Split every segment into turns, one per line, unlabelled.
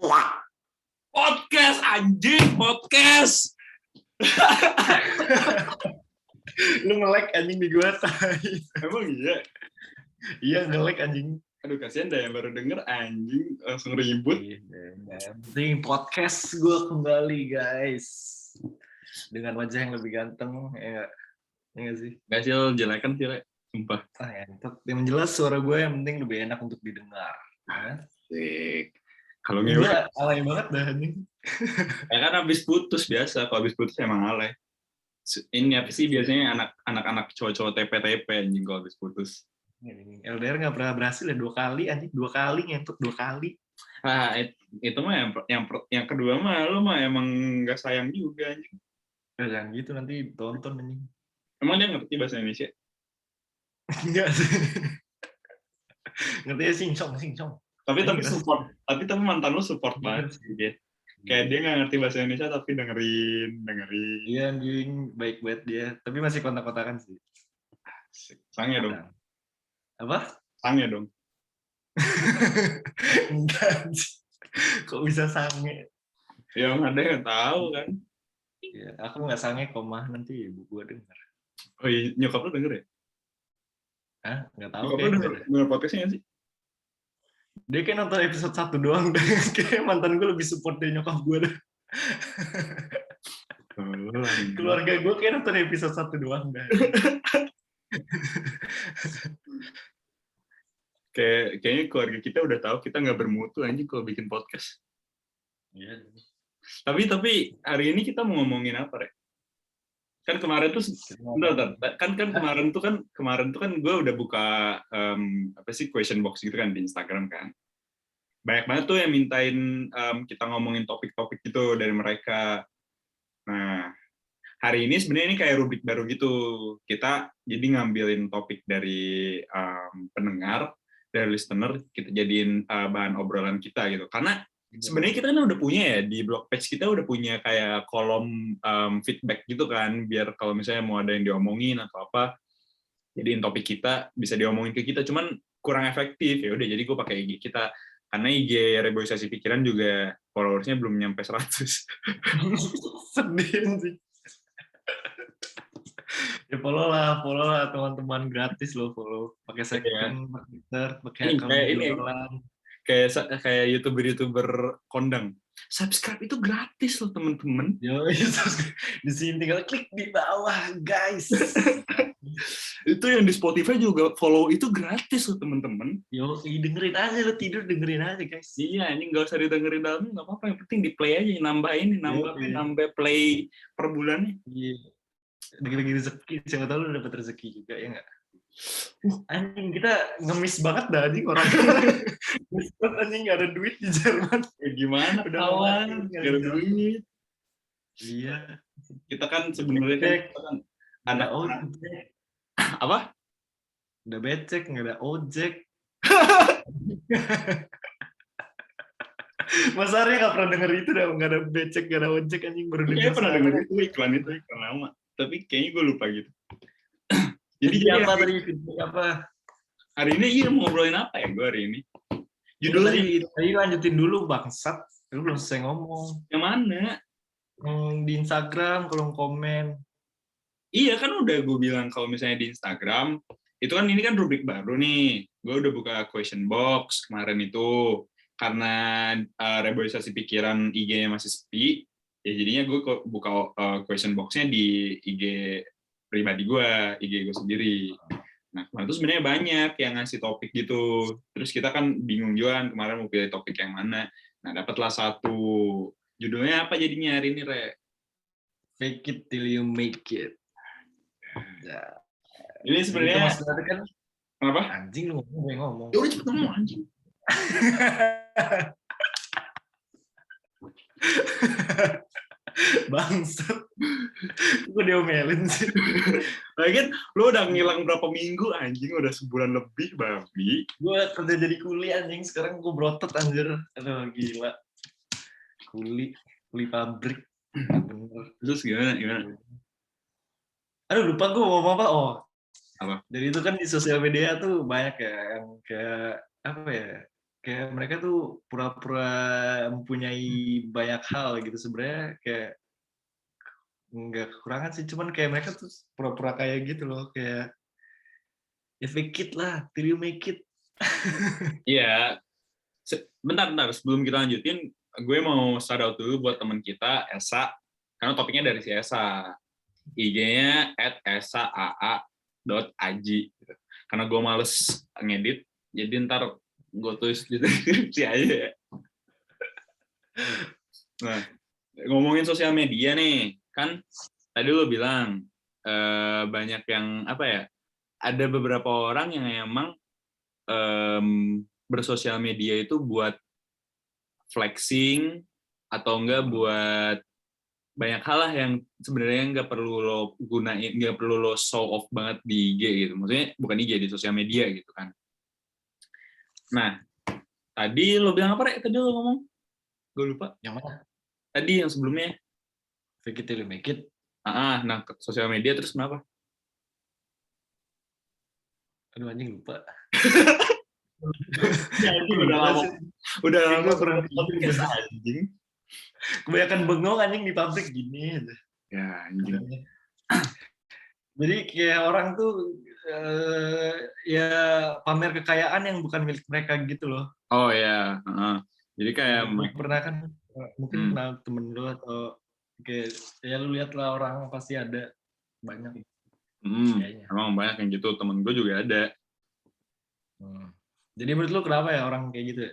Wah, podcast anjing, podcast.
Lu nge-lag anjing di gua.
Emang iya?
Iya nge-lag anjing.
Aduh kasihan dah yang baru denger anjing langsung ribut.
Penting podcast gua kembali guys. Dengan wajah yang lebih ganteng ya nggak sih?
Gak sih lo jelekan sih, Le. Sumpah.
Yang jelas suara gue yang penting lebih enak untuk didengar.
Asik. Kalau
Gue
ngewe,
alay banget dah anjing.
ya kan habis putus biasa. Kalau habis putus emang alay. Ini apa sih biasanya anak-anak cowok-cowok TP-TP anjing kalau habis putus.
LDR nggak pernah berhasil ya 2 kali anjing, 2 kali ngentut 2 kali.
Ah, itu mah yang kedua mah lo mah emang nggak sayang juga anjing.
Jangan gitu nanti tonton anjing.
Emang dia ngerti bahasa Indonesia?
Enggak sih. Ngertinya sing-song.
Tapi support. Tapi mantan lo support banget sih dia. Kayak dia nggak ngerti bahasa Indonesia tapi dengerin.
Iya anjing, baik banget dia. Tapi masih kontak-kontakan sih.
Sange dong.
Apa?
Sange dong.
Enggak sih. Kok bisa sange?
Ya ada yang tahu kan.
Ya, aku nggak sange komah nanti ibu gua denger.
Oh iya, nyokap lo denger ya?
Hah? Nggak tahu.
Nyokap lo denger podcastnya nggak sih?
Dia kayak nonton episode 1 doang. Kayak mantan gue lebih support dari nyokap gue dah. Keluarga gue kayak nonton episode 1 doang dah.
Kayaknya keluarga kita udah tahu kita nggak bermutu anjing kalau bikin podcast.
Iya.
Tapi hari ini kita mau ngomongin apa, Rek? Kan kemarin tuh kemarin tuh kan gue udah buka apa sih question box gitu kan di Instagram kan. Banyak banget tuh yang mintain kita ngomongin topik-topik gitu dari mereka. Nah, hari ini sebenarnya ini kayak rubrik baru gitu. Kita jadi ngambilin topik dari pendengar, dari listener, kita jadiin bahan obrolan kita gitu. Karena sebenarnya kita kan udah punya ya, di blog page kita udah punya kayak kolom feedback gitu kan, biar kalau misalnya mau ada yang diomongin atau apa, jadiin topik kita, bisa diomongin ke kita, cuman kurang efektif. Ya udah, jadi gue pakai IG kita. Karena IG Reboisasi Pikiran juga followersnya belum nyampe 100.
Sedih sih. Ya follow lah teman-teman, gratis lo follow. Pakai second, pakai Twitter, pakai account
kayak YouTuber kondang. Subscribe itu gratis loh teman-teman.
Yo, di sini tinggal klik di bawah, guys.
Itu yang di Spotify juga follow itu gratis loh teman-teman.
Yo, dengerin aja lo tidur dengerin aja, guys.
Iya, ini nggak usah didengerin dalamnya, nggak apa-apa. Yang penting di play aja, nambah play per bulannya.
Iya. Lagi rezeki, siapa tahu lu dapat rezeki juga ya nggak? Anjing kita ngemis banget dah anjing orang. Anjing nggak ada duit di Jerman.
Ya, gimana
udah
kawan? Nggak ada duit.
Iya.
Kita kan sebenarnya kan anak
ojek.
Apa?
Udah becek nggak ada ojek. Mas Arya nggak pernah denger itu dah, nggak ada becek nggak ada ojek anjing baru denger.
Kayaknya pernah denger itu iklan lama. Tapi kayaknya gue lupa gitu. Jadi
apa tadi? Apa?
Hari ini mau ngobrolin apa ya gue hari ini?
Judulnya tadi lanjutin dulu bangsat. Lu belum selesai ngomong.
Yang mana?
Di Instagram kalau komen.
Iya kan udah gue bilang kalau misalnya di Instagram itu kan ini kan rubrik baru nih. Gue udah buka question box kemarin itu karena Reboisasi Pikiran IG-nya masih sepi. Ya jadinya gue buka question box-nya di IG pribadi gue, IG gue sendiri. Nah, kemarin tuh sebenarnya banyak yang ngasih topik gitu. Terus kita kan bingung juga kan kemarin mau pilih topik yang mana. Nah, dapatlah satu. Judulnya apa jadinya hari ini, Re?
Fake it till you make it.
Nah, ini sebenarnya
kan
kenapa?
Anjing lu ngomong.
Ya udah cepet ngomong anjing.
Bangsat. Gue diomelin sih.
Lagian lu udah ngilang berapa minggu anjing, udah sebulan lebih babi.
Gue kerja jadi kuli anjing, sekarang gue berotot anjir. Aduh gila. Kuli pabrik. Bener.
Terus gimana?
Aduh lupa gue ngomong apa. Oh.
Apa?
Jadi itu kan di sosial media tuh banyak ya yang kayak apa ya? kayak mereka tuh pura-pura mempunyai banyak hal gitu, sebenarnya kayak nggak kekurangan sih, cuman kayak mereka tuh pura-pura kayak gitu loh, kayak ya fake it lah till you make it.
Iya, bentar sebelum kita lanjutin, gue mau shout out dulu buat teman kita Esa, karena topiknya dari si Esa. IG-nya @esaaa.aji. Karena gue males ngedit, jadi ntar gue tulis di deskripsi aja ya. Nah, ngomongin sosial media nih, kan tadi lo bilang banyak yang apa ya? Ada beberapa orang yang emang bersosial media itu buat flexing atau enggak buat banyak hal lah yang sebenarnya nggak perlu lo gunain, nggak perlu lo show off banget di IG gitu. Maksudnya bukan IG, di sosial media gitu kan. Nah, tadi lo bilang apa, Rek? Tadi lo ngomong? Gue lupa.
Yang mana?
Tadi yang sebelumnya.
Fake it till you make it.
Nah, ke sosial media terus kenapa?
Aduh anjing lupa.
Ya, udah lama
kurang
podcast anjing.
Kebanyakan bengong anjing di pabrik gini aja.
Ya, anjing.
Jadi kayak orang tuh ya pamer kekayaan yang bukan milik mereka gitu loh.
Oh ya, jadi kayak
pernah kan mungkin kenal temen lu atau kayak ya lu lihat lah orang pasti ada banyak.
Emang banyak yang gitu, temen gue juga ada.
Jadi menurut lu kenapa ya orang kayak gitu ya?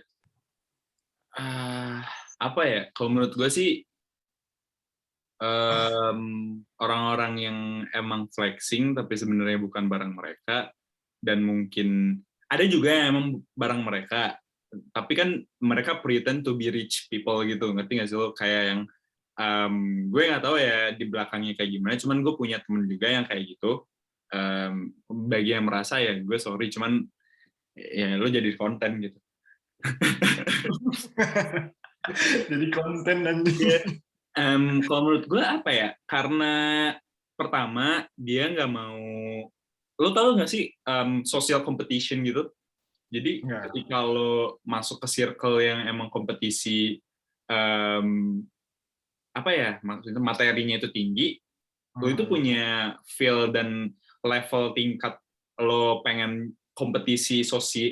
Apa ya, kalau menurut gue sih orang-orang yang emang flexing tapi sebenarnya bukan barang mereka, dan mungkin ada juga yang emang barang mereka tapi kan mereka pretend to be rich people gitu, ngerti nggak sih lo? Kayak yang gue nggak tahu ya di belakangnya kayak gimana, cuman gue punya temen juga yang kayak gitu. Bagi yang merasa ya gue sorry, cuman ya lo jadi konten gitu.
Jadi konten nanti.
Kalau menurut gue apa ya, karena pertama dia nggak mau, lo tau nggak sih social competition gitu. Jadi ketika lo masuk ke circle yang emang kompetisi apa ya, maksudnya materinya itu tinggi, lo itu punya feel dan level tingkat lo pengen kompetisi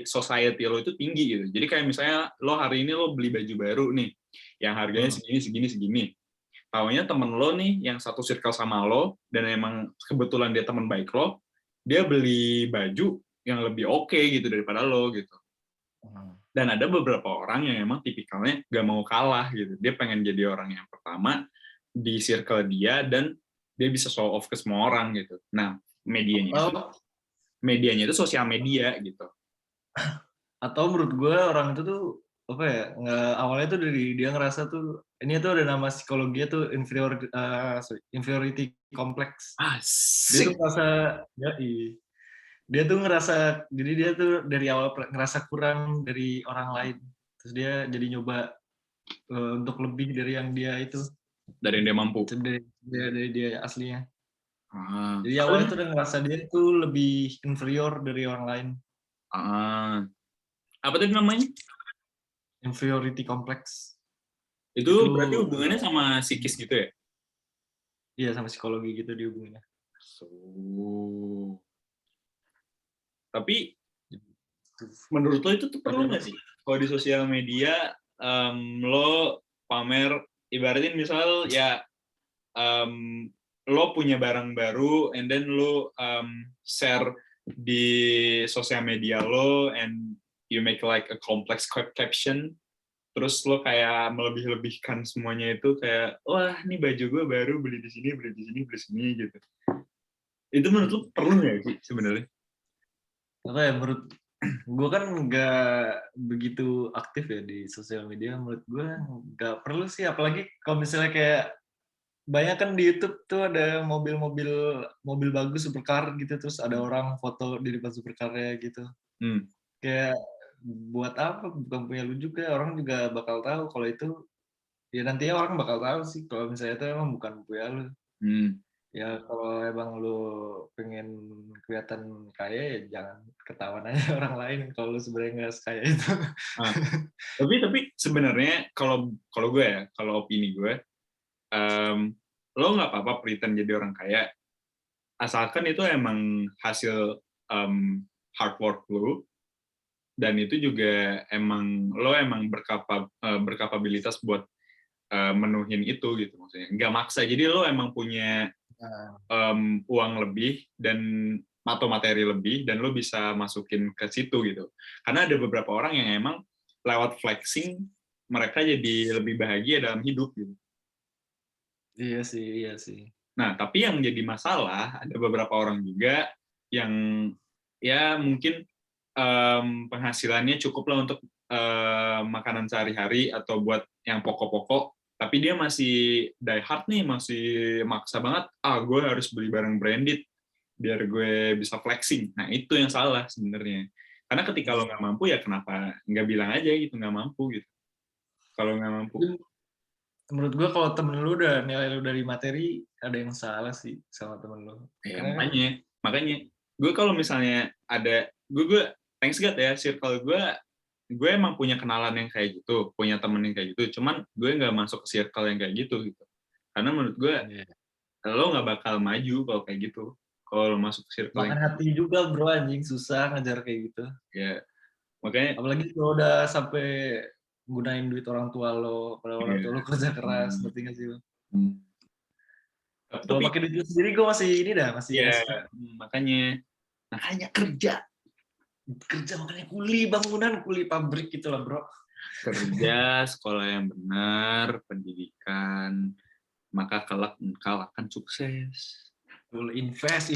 society lo itu tinggi gitu. Jadi kayak misalnya lo hari ini lo beli baju baru nih, yang harganya segini. Taunya temen lo nih yang satu circle sama lo, dan emang kebetulan dia teman baik lo, dia beli baju yang lebih oke gitu daripada lo gitu. Dan ada beberapa orang yang emang tipikalnya gak mau kalah gitu. Dia pengen jadi orang yang pertama di circle dia, dan dia bisa show off ke semua orang gitu. Nah, medianya itu sosial media gitu.
Atau menurut gue orang itu tuh apa ya, awalnya tuh dari dia ngerasa tuh ini tuh ada nama psikologinya tuh inferiority complex. Dia tuh ngerasa jadi dia tuh dari awal ngerasa kurang dari orang lain, terus dia jadi nyoba untuk lebih dari yang dia itu,
dari yang dia mampu,
dari dia aslinya. Jadi awalnya tuh udah ngerasa dia tuh lebih inferior dari orang lain.
Apa tadi namanya?
Inferiority complex.
Itu berarti hubungannya sama psikis gitu ya?
Iya, sama psikologi gitu dihubunginnya.
Tapi menurut lo itu tuh perlu nggak sih? Kalau di sosial media lo pamer, ibaratin misal ya lo punya barang baru, and then lo share di sosial media lo, and you make like a complex caption, terus lo kayak melebih-lebihkan semuanya itu, kayak wah ini baju gue baru, beli di sini gitu. Itu menurut lo perlu nggak sih sebenarnya?
Apa ya, menurut gue kan nggak begitu aktif ya di sosial media. Menurut gue nggak perlu sih, apalagi kalau misalnya kayak banyak kan di YouTube tuh ada mobil bagus supercar gitu, terus ada orang foto di depan supercarnya gitu. Kayak buat apa, bukan punya lu juga, orang juga bakal tahu kalau itu ya, nantinya orang bakal tahu sih kalau misalnya itu emang bukan punya lu. Ya kalau emang lu pengen kelihatan kaya ya jangan ketahuan aja orang lain kalau lu sebenarnya nggak sekaya itu.
Nah, tapi sebenarnya kalau kalau gue ya, kalau opini gue, lo nggak apa-apa pretend jadi orang kaya, asalkan itu emang hasil hard work lo, dan itu juga emang berkapabilitas buat menuhin itu gitu, maksudnya nggak maksa. Jadi lo emang punya
Nah,
uang lebih dan atau materi lebih, dan lo bisa masukin ke situ gitu. Karena ada beberapa orang yang emang lewat flexing mereka jadi lebih bahagia dalam hidup gitu.
iya sih.
Nah, tapi yang jadi masalah ada beberapa orang juga yang ya mungkin penghasilannya cukup lah untuk makanan sehari-hari atau buat yang pokok-pokok, tapi dia masih die hard nih, masih maksa banget, gue harus beli barang branded biar gue bisa flexing. Nah, itu yang salah sebenarnya. Karena ketika lo nggak mampu, ya kenapa nggak bilang aja gitu, nggak mampu gitu. Kalau nggak mampu.
Tapi menurut gua kalau temen lu udah nilai lu dari materi ada yang salah sih sama temen lu.
Ya,
Karena kan
makanya gue kalau misalnya ada gue thanks God ya, circle gue emang punya kenalan yang kayak gitu, punya temen yang kayak gitu, cuman gue nggak masuk ke circle yang kayak gitu gitu. Karena menurut gue
yeah.
lo nggak bakal maju kalau kayak gitu, kalau lo masuk ke circle yang
Makan hati juga bro, anjing susah ngejar kayak gitu.
ya, makanya
Apalagi kalau udah sampai gunain duit orang tua lo, padahal orang tua lo
ya,
kerja keras, ngerti gak sih lo? Kalau
tapi
pakai duit lu sendiri gue masih ini dah, masih
ya
respect.
makanya makanya kerja
Kerja makanya kuli bangunan, kuli pabrik gitu lah bro.
kerja, sekolah yang benar, pendidikan, maka kelak engkau akan sukses.
Invest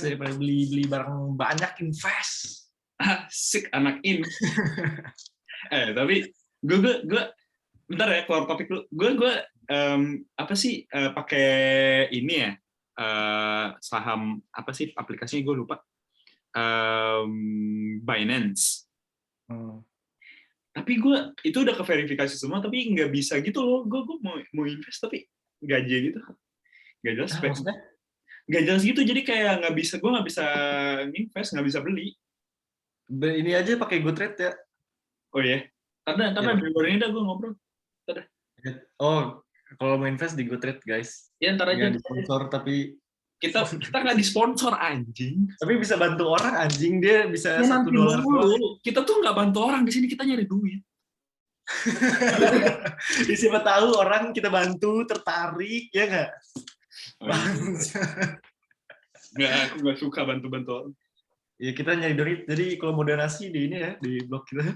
daripada beli barang banyak, invest.
Asik anak ini. Tapi gue bentar ya, keluar topik lu. Gue apa sih pakai ini ya, saham apa sih aplikasinya, gue lupa. Binance. Tapi gue itu udah ke-verifikasi semua, tapi nggak bisa gitu loh. Gue mau invest tapi nggak aja gitu, nggak jelas.
Maksudnya?
Nggak jelas gitu, jadi kayak gue nggak bisa invest, nggak bisa beli.
Ini aja pakai GoTrade ya.
Oh ya, karena
Ya,
di luar ini dah gue ngobrol. Tada.
oh, kalau mau invest di GoTrade guys.
Ya ntar aja.
Nggak disponsor tapi
Kita nggak disponsor anjing.
tapi bisa bantu orang anjing, dia bisa
Ya
$1
nanti
doang.
dulu. Kita tuh nggak bantu orang di sini, kita nyari duit.
Siapa tahu orang kita bantu tertarik ya nggak?
Nggak, aku nggak suka bantu-bantu orang.
Ya kita nyari duit, jadi kalau mau donasi di ini ya, di blog kita.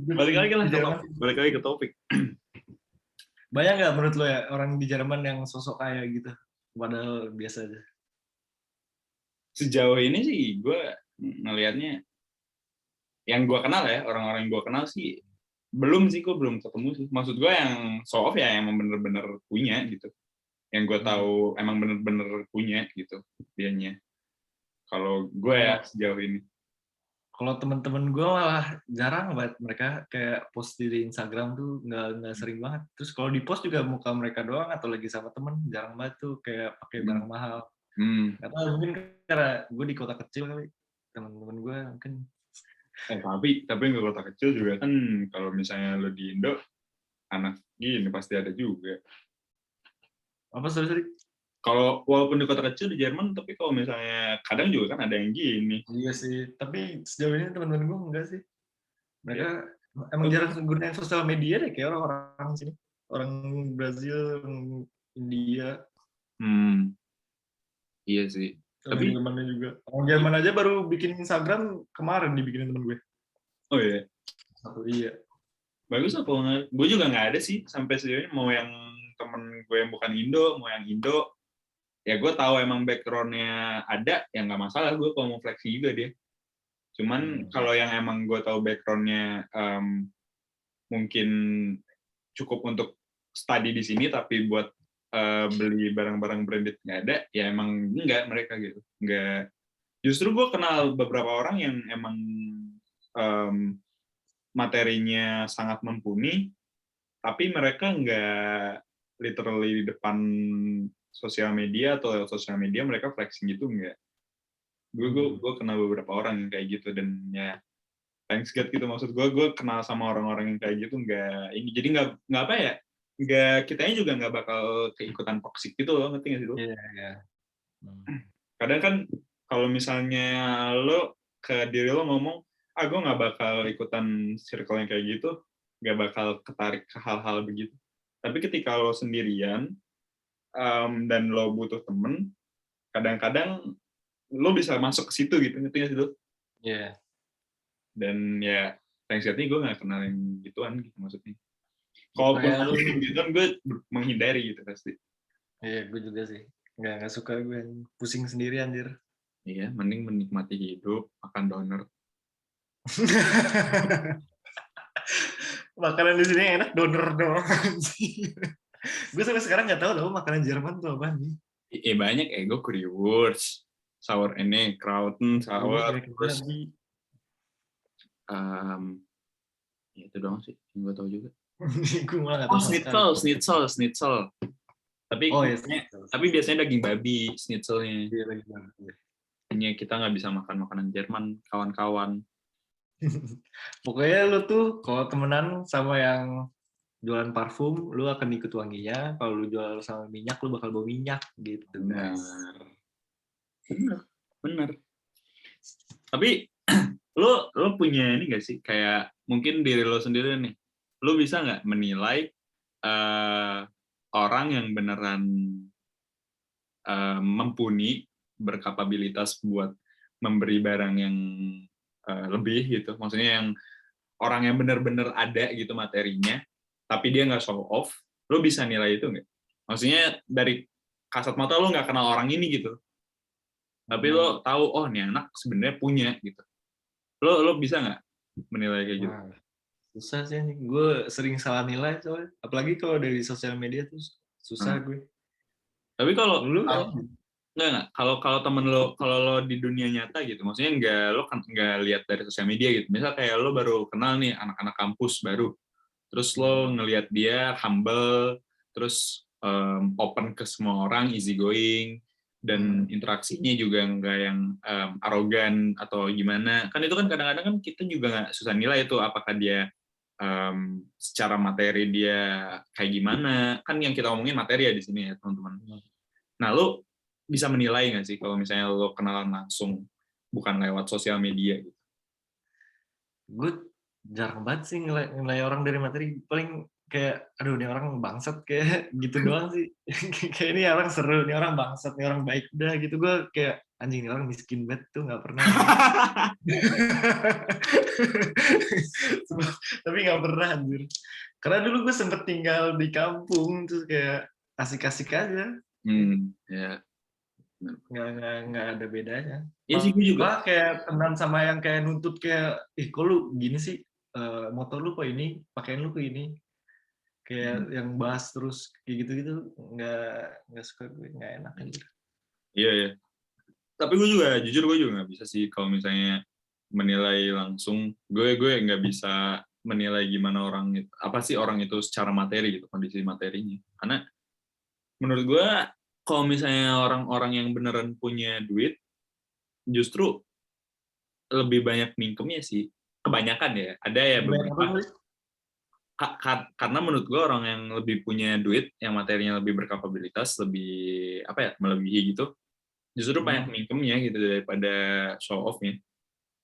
Balik lagi ke topik.
Banyak nggak menurut lo ya orang di Jerman yang sosok kaya gitu, padahal biasa aja?
Sejauh ini sih gue ngelihatnya, yang gue kenal ya, orang-orang yang gue kenal sih belum sih, gue belum ketemu sih. Maksud gue yang show off ya, yang bener-bener punya gitu. Yang gue tahu emang bener-bener punya gitu dianya. Kalau gue ya sejauh ini.
Kalau teman-teman gue malah jarang banget, mereka kayak post di Instagram tuh nggak sering banget. Terus kalau di post juga muka mereka doang atau lagi sama temen, jarang banget tuh kayak pakai barang mahal. Karena mungkin karena gue di kota kecil kali, teman-teman gue mungkin.
Tapi nggak kota kecil juga kan, kalau misalnya lo di Indo, anak gini pasti ada juga.
Apa sorry?
Kalau walaupun di kota kecil di Jerman, tapi kalau misalnya kadang juga kan ada yang gini.
Iya sih, tapi sejauh ini teman-teman gue enggak sih. Mereka emang jarang gunain sosial media deh kayak orang-orang sini. Orang Brazil, India.
Iya sih.
Tapi Jermannya juga. Orang Jerman aja baru bikin Instagram kemarin dibikinin temen gue.
Oh iya.
Iya.
Bagus apa? Gue juga nggak ada sih sampai sejauh ini, mau yang temen gue yang bukan Indo, mau yang Indo. Ya gue tahu emang background-nya ada, ya nggak masalah gue kalau mau flexing juga dia. Cuman kalau yang emang gue tahu background-nya mungkin cukup untuk study di sini, tapi buat beli barang-barang branded nggak ada, ya emang enggak mereka gitu. Enggak. Justru gue kenal beberapa orang yang emang materinya sangat mumpuni, tapi mereka nggak literally di depan sosial media atau lewat sosial media mereka flexing gitu nggak. Gue kenal beberapa orang yang kayak gitu, dan ya thanks God gitu, maksud gue kenal sama orang-orang yang kayak gitu nggak ini, jadi nggak apa ya, nggak, kitanya juga nggak bakal keikutan toxic gitu loh, ngerti nggak sih lo?
Iya.
Kadang kan kalau misalnya lo ke diri lo ngomong, gue nggak bakal ikutan circle yang kayak gitu, nggak bakal ketarik ke hal-hal begitu. Tapi ketika lo sendirian dan lo butuh temen, kadang-kadang lo bisa masuk ke situ gitu, ngerti nggak sih lo?
Iya.
Dan ya thanks God gue nggak kenal yang gituan gitu maksudnya. Kalaupun
Kayak
ada
lu,
yang gituan gue menghindari gitu pasti.
iya gue juga sih. Nggak suka gue yang pusing sendiri anjir.
Iya, mending menikmati hidup, makan donor.
Makanan di sini enak, donor doang. Gue sampai sekarang nggak tahu tau makanan Jerman tuh apa nih.
Banyak ego currywurst, sour ini, krauten, sour, terus ya itu doang sih yang gue tahu juga.
Gue malah nggak
Oh,
tahu sama sekali.
schnitzel. Tapi
Oh ya,
biasanya daging babi schnitzelnya.
dia lagi banget.
Hanya kita nggak bisa makan makanan Jerman, kawan-kawan.
Pokoknya lu tuh kalau temenan sama yang jualan parfum, lu akan ikut wanginya. Kalau lu jual sama minyak, lu bakal bawa minyak gitu, guys.
Bener. Tapi lo punya ini nggak sih, kayak mungkin diri lo sendiri nih, lo bisa nggak menilai orang yang beneran mumpuni, berkapabilitas buat memberi barang yang lebih gitu, maksudnya yang orang yang bener-bener ada gitu materinya, tapi dia nggak show off, lo bisa nilai itu nggak? Maksudnya dari kasat mata lo nggak kenal orang ini gitu, tapi lo tahu, oh nih anak sebenarnya punya gitu. Lo bisa nggak menilai kayak gitu?
Susah sih nih. Gue sering salah nilai soalnya. Apalagi kalau dari sosial media tuh susah gue.
Tapi kalau
Lu
nggak kalau temen lo, kalau lo di dunia nyata gitu, maksudnya lo kan nggak lihat dari sosial media gitu. Misal kayak lo baru kenal nih anak-anak kampus baru, terus lo ngelihat dia humble, terus open ke semua orang, easy going, dan interaksinya juga nggak yang arogan atau gimana. Kan itu kan kadang-kadang kan kita juga nggak susah nilai itu apakah dia secara materi dia kayak gimana. Kan yang kita omongin materi ya di sini ya teman-teman. Nah, lo bisa menilai nggak sih kalau misalnya lo kenalan langsung, bukan lewat sosial media gitu?
gue jarang banget sih nilai orang dari materi. Paling kayak, aduh ini orang bangsat kayak gitu doang sih. Kayak ini orang seru, ini orang bangsat, ini orang baik. Udah gitu gue kayak, anjing ini orang miskin banget tuh nggak pernah. Tapi nggak pernah anjir. Karena dulu gue sempet tinggal di kampung, terus kayak asik-asik aja.
Ya.
Nggak ada bedanya.
Iya sih, gue juga.
Malah kayak teman sama yang kayak nuntut kayak, kok lu gini sih, motor lu kok ini, pakaian lu kok ini, kayak yang bahas terus kayak gitu-gitu, nggak suka gue, nggak enak aja.
Iya ya. Tapi gue juga jujur gue juga nggak bisa sih kalau misalnya menilai langsung. Gue nggak bisa menilai gimana orang itu, apa sih orang itu secara materi gitu, kondisi materinya. Karena menurut gue kalau misalnya orang-orang yang beneran punya duit, justru lebih banyak mingkemnya sih. Kebanyakan ya. Ada ya beberapa. Karena menurut gue orang yang lebih punya duit, yang materinya lebih berkapabilitas, lebih apa ya, melebihi gitu, justru banyak mingkemnya gitu daripada show off-nya.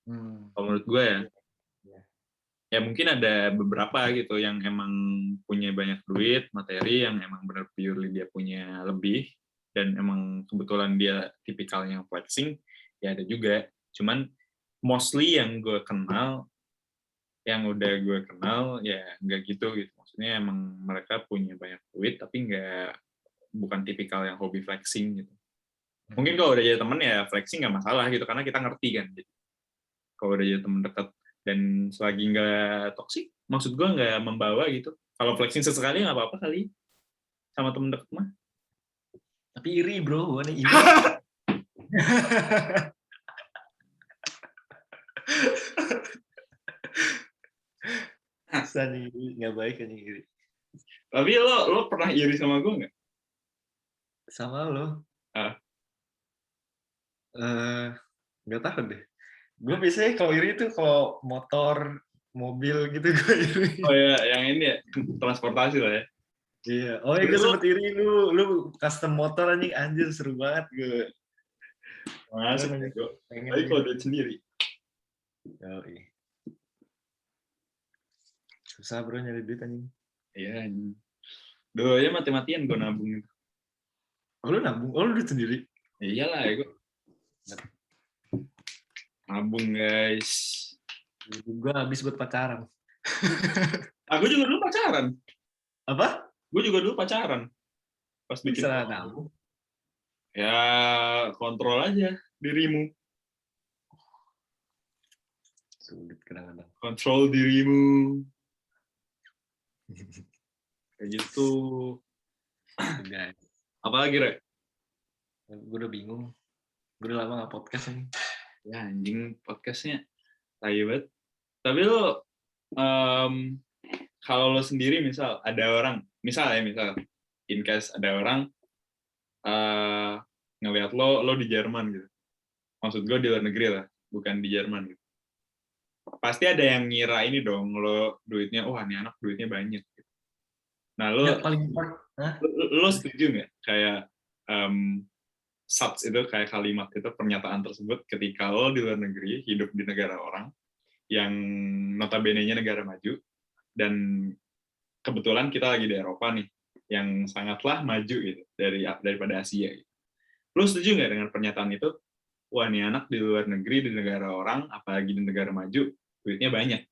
Kalau menurut gue ya. Ya mungkin ada beberapa gitu yang emang punya banyak duit, materi, yang emang benar purely dia punya lebih, dan emang kebetulan dia tipikalnya flexing, ya ada juga. Cuman mostly yang gue kenal, yang udah gue kenal, ya nggak gitu. Maksudnya emang mereka punya banyak duit, tapi bukan tipikal yang hobi flexing gitu. Mungkin kalau udah jadi temen ya flexing nggak masalah gitu, karena kita ngerti kan. Gitu. Kalau udah jadi temen dekat, dan selagi nggak toksik, maksud gue nggak membawa gitu. Kalau flexing sesekali nggak apa-apa kali sama temen deket mah.
Tapi iri bro, gue nih iri. Susah nih, nggak baik kan iri.
Tapi lo pernah iri sama gue nggak?
Sama lo.
Ah.
Nggak tahu deh. Gue biasanya kalau iri itu kalau motor, mobil gitu gue iri.
Oh ya, yang ini ya, transportasi lah ya.
Iya. Oh iya, gue sempet iri lu custom motor anjir seru banget gue.
Masuk ya, gue.
Pengen
Tapi kalau
gitu.
duit sendiri.
Yoi. Susah bro nyari duit anjing.
Iya. Dulu aja mati-matian gue nabung.
Oh lu nabung? Oh lu duit sendiri?
Iyalah ya gue. Nabung guys.
Gue habis buat pacaran.
Aku juga dulu pacaran.
Apa?
Gue juga dulu pacaran. Pas bikin.
Bisa nabung.
Ya kontrol aja dirimu.
Sulit kadang-kadang.
Kontrol dirimu. Kayak gitu.
Guys.
Apalagi, Rek?
Gue udah bingung. Gue udah lama gak podcast ini.
Ya anjing, podcastnya tai banget. Tapi lo, kalau lo sendiri misal, ada orang, misal in case ada orang ngelihat lo di Jerman gitu. Maksud gue di luar negeri lah, bukan di Jerman gitu. Pasti ada yang ngira ini dong, lo duitnya, wah ini anak duitnya banyak. Nah lo,
Ya, paling
lo setuju nggak kayak subs itu kayak kalimat itu pernyataan tersebut ketika lo di luar negeri hidup di negara orang yang notabene-nya negara maju dan kebetulan kita lagi di Eropa nih yang sangatlah maju gitu daripada Asia gitu. Lo setuju nggak dengan pernyataan itu? Wah nih anak di luar negeri di negara orang apalagi di negara maju duitnya banyak.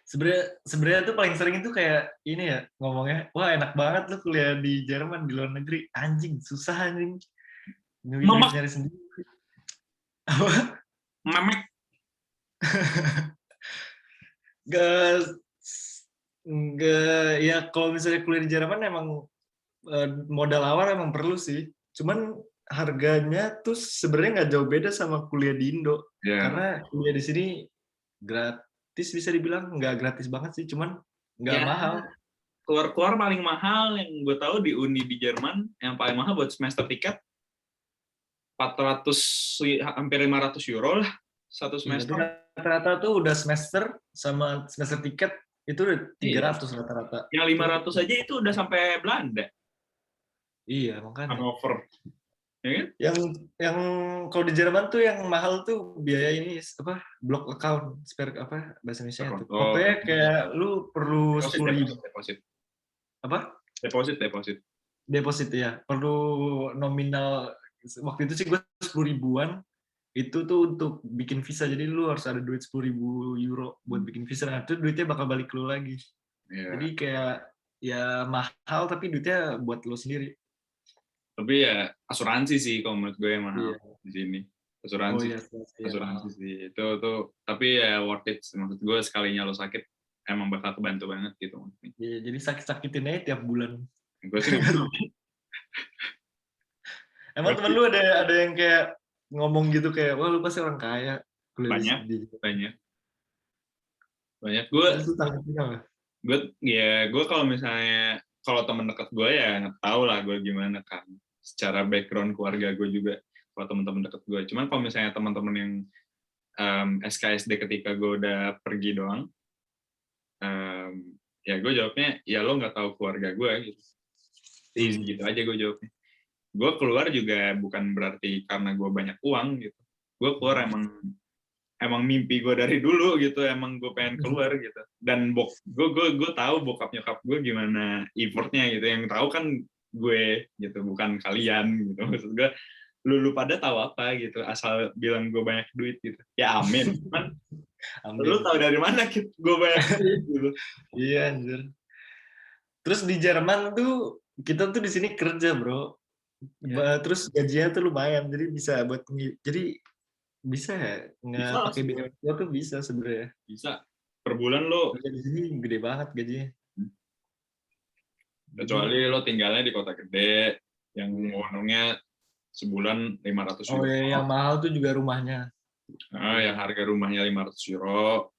Sebenarnya tuh paling sering itu kayak ini ya ngomongnya, wah enak banget lu kuliah di Jerman di luar negeri, anjing susah anjing nyari sendiri. Apa?
Memek.
Nggak, ya kalau misalnya kuliah di Jerman emang modal awal emang perlu sih, cuman harganya tuh sebenarnya nggak jauh beda sama kuliah di Indo, karena kuliah di sini gratis bisa dibilang, nggak gratis banget sih, cuman nggak mahal.
Keluar paling mahal yang gue tahu di uni di Jerman yang paling mahal buat semester tiket 400 hampir 500 euro lah satu semester.
Rata-rata tuh udah semester sama semester tiket itu udah 300 rata-rata.
Yang 500 aja itu udah sampai Belanda.
Iya, makanya.
Hannover. Ya kan?
Yang kalau di Jerman tuh yang mahal tuh biaya ini apa? Block account, spare apa bahasa Indonesia tuh. Pokoknya kayak lu perlu 10.000.
Deposit.
Apa?
Deposit
ya. Perlu nominal. Waktu itu sih gue 10.000-an. Itu tuh untuk bikin visa. Jadi lu harus ada duit 10.000 euro buat bikin visa. Nah, itu duitnya bakal balik lu lagi. Yeah. Jadi kayak ya mahal tapi duitnya buat lu sendiri.
Tapi ya asuransi sih kalau menurut gue yang mahal di sini. Asuransi sih. Itu tuh tapi ya worth it. Maksud gue sekalinya lo sakit emang bakal kebantu banget gitu.
Iya, jadi sakit-sakitin aja tiap bulan.
Gue sih
emang temen lu ada yang kayak ngomong gitu kayak, wah lu pasti orang kaya.
Banyak. Gue kalau misalnya kalau teman dekat gue ya nggak tahu lah gue gimana kan. Secara background keluarga gue juga kalau teman-teman dekat gue. Cuman kalau misalnya teman-teman yang SKSD ketika gue udah pergi doang, ya gue jawabnya ya lo nggak tahu keluarga gue gitu. Easy gitu aja gue jawabnya. Gue keluar juga bukan berarti karena gue banyak uang gitu. Gue keluar emang mimpi gue dari dulu gitu, emang gue pengen keluar gitu. Dan gue tahu bokap nyokap gue gimana effortnya gitu. Yang tahu kan gue gitu, bukan kalian gitu. Maksud gue lu pada tahu apa gitu, asal bilang gue banyak duit gitu. Ya amin. Cuman lu tahu dari mana gitu gue banyak duit gitu.
Iya anjir. Terus di Jerman tuh kita tuh di sini kerja bro. Terus gajinya tuh lumayan, jadi bisa buat bisa ya nggak pakai biaya tuh bisa sebenarnya.
Bisa per bulan lo
di sini gede banget gajinya.
Kecuali lo tinggalnya di kota gede yang uangnya sebulan 500 euro.
Oh iya, yang mahal tuh juga rumahnya.
Yang harga rumahnya 500 euro.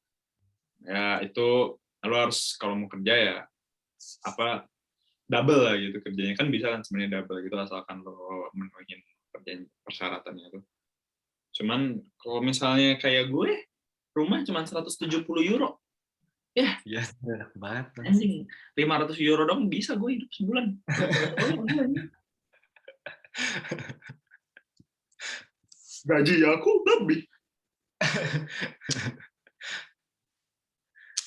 Ya itu lo harus kalau mau kerja ya double lah gitu kerjanya, kan bisa kan sebenarnya double gitu asalkan lo menuhin persyaratannya tuh. Cuman kalau misalnya kayak gue, rumah cuma 170 euro. Ya,
Iya, enak banget.
anjing, 500 euro dong bisa gue hidup sebulan. Gaji aku lebih.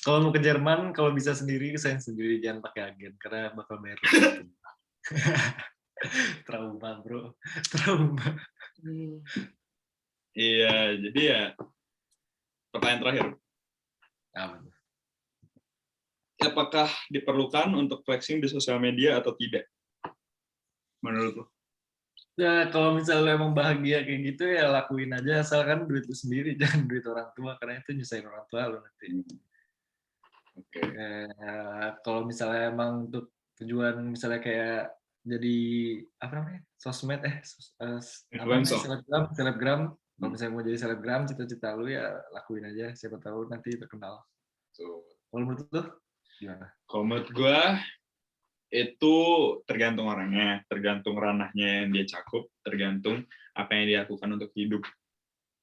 Kalau mau ke Jerman, kalau bisa sendiri, saya sendiri, jangan pakai agen karena bakal bayar. Trauma, bro. Trauma.
Iya, jadi ya pertanyaan terakhir. Apakah diperlukan untuk flexing di sosial media atau tidak? Menurut lo?
Ya, kalau misalnya lo emang bahagia kayak gitu ya lakuin aja, asalkan duit lu sendiri, jangan duit orang tua, karena itu nyusahin orang tua lo nanti.
Oke.
Kalau misalnya emang untuk tujuan misalnya kayak jadi apa namanya sosmed selebgram, kalau misalnya mau jadi selebgram, cita-cita lu ya lakuin aja, siapa tahu nanti terkenal. Kalau menurut lu gimana?
Kalau menurut gue itu tergantung orangnya, tergantung ranahnya yang dia cakup, tergantung apa yang dia lakukan untuk hidup.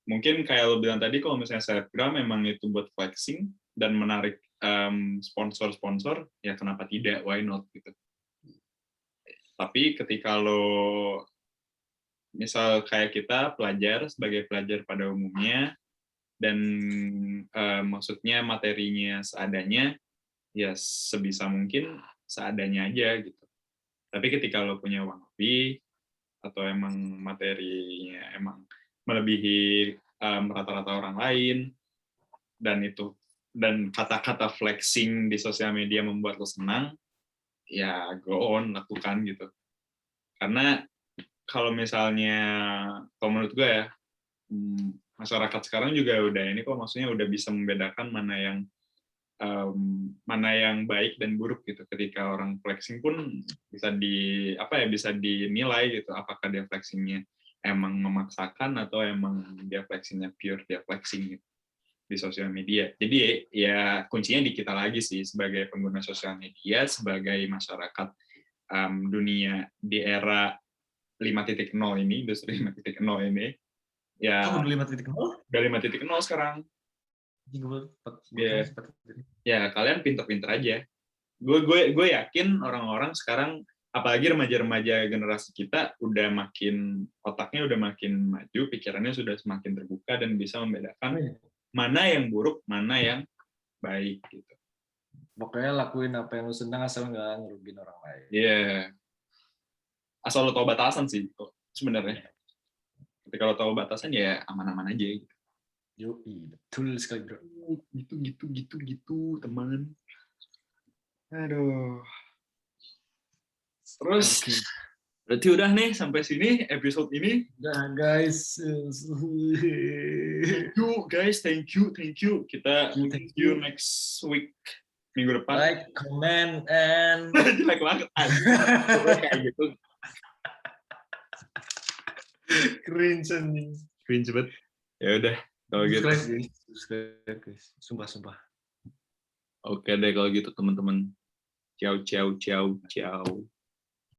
Mungkin kayak lo bilang tadi, kalau misalnya selebgram memang itu buat flexing dan menarik sponsor-sponsor, ya kenapa tidak, why not gitu. Tapi ketika lo misal kayak kita sebagai pelajar pada umumnya, dan maksudnya materinya seadanya, ya sebisa mungkin seadanya aja gitu. Tapi ketika lo punya uang lebih, atau emang materinya emang melebihi rata-rata orang lain, dan kata-kata flexing di sosial media membuat lo senang, ya go on, lakukan gitu. Karena kalau misalnya, kalau menurut gue ya, masyarakat sekarang juga udah ini kok, maksudnya udah bisa membedakan mana yang baik dan buruk gitu. Ketika orang flexing pun bisa bisa dinilai gitu, apakah dia flexingnya emang memaksakan atau emang dia flexingnya pure dia flexing gitu di sosial media. Jadi ya kuncinya di kita lagi sih sebagai pengguna sosial media, sebagai masyarakat dunia di era 5.0 ini, industri 5.0 ini. Ya,
udah 5.0?
Udah 5.0 sekarang. Ya, kalian pinter-pinter aja. Gue yakin orang-orang sekarang, apalagi remaja-remaja generasi kita, otaknya udah makin maju, pikirannya sudah semakin terbuka dan bisa membedakan mana yang buruk, mana yang baik gitu.
Pokoknya lakuin apa yang lu senang asal nggak ngerugiin orang lain.
Iya. Asal lo tahu batasan sih sebenarnya. Ketika lo tahu batasan ya aman-aman aja gitu.
Yoi, betul sekali bro.
Gitu teman. Aduh. Terus berarti udah nih sampai sini episode ini.
Udah guys.
Thank you. Kita see you next week, minggu depan.
Like, comment, and
jelek banget. Kayak gitu. Cringe banget. Ya udah kalau gitu.
Subscribe guys. Sumpah.
Oke deh kalau gitu teman-teman. Ciao.